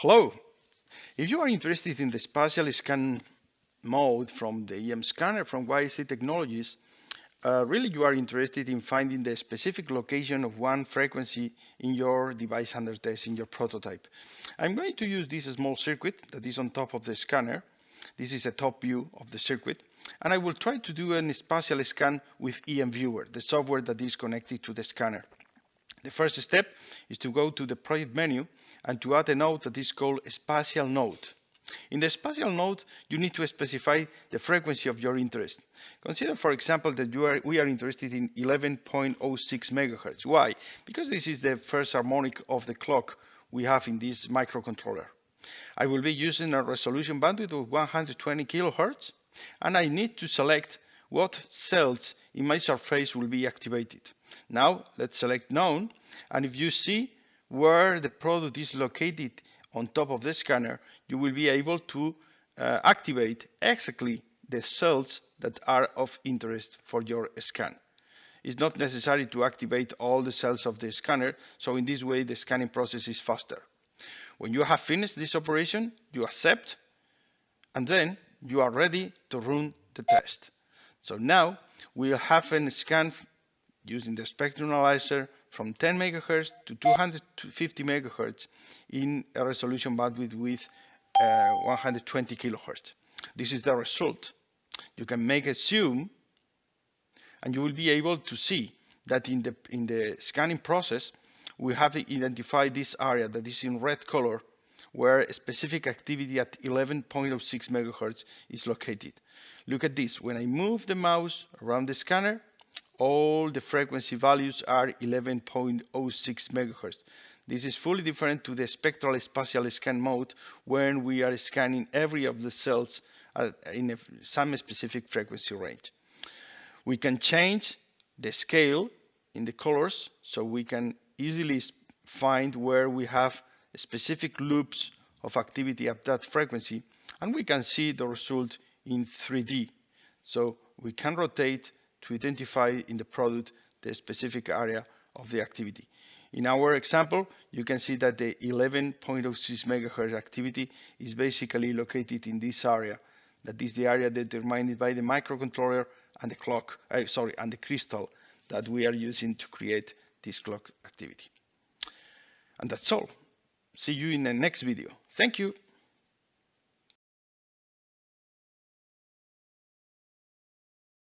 Hello. If you are interested in the spatial scan mode from the EMScanner from Y.I.C technologies, really you are interested in finding the specific location of one frequency in your device under test, in your prototype. I'm going to use this small circuit that is on top of the scanner. This is a top view of the circuit. And I will try to do a spatial scan with EMViewer, the software that is connected to the scanner. The first step is to go to the project menu and to add a node that is called Spatial node. In the Spatial node, you need to specify the frequency of your interest. Consider, for example, that we are interested in 11.06 megahertz. Why? Because this is the first harmonic of the clock we have in this microcontroller. I will be using a resolution bandwidth of 120 kilohertz, and I need to select what cells in my surface will be activated. Now let's select none, and if you see where the product is located on top of the scanner, you will be able to activate exactly the cells that are of interest for your scan. It's not necessary to activate all the cells of the scanner, so in this way the scanning process is faster. When you have finished this operation, you accept, and then you are ready to run the test. So now we'll have a scan using the spectrum analyzer from 10 MHz to 250 MHz in a resolution bandwidth with 120 kHz. This is the result. You can make a zoom, and you will be able to see that in the scanning process, we have identified this area that is in red color, where a specific activity at 11.06 MHz is located. Look at this. When I move the mouse around the scanner, all the frequency values are 11.06 MHz. This is fully different to the spectral spatial scan mode, when we are scanning every of the cells in some specific frequency range. We can change the scale in the colors, so we can easily find where we have specific loops of activity at that frequency, and we can see the result in 3D. So we can rotate to identify in the product the specific area of the activity. In our example, you can see that the 11.06 MHz activity is basically located in this area. That is the area determined by the microcontroller and the clock, and the crystal that we are using to create this clock activity. And that's all. See you in the next video. Thank you.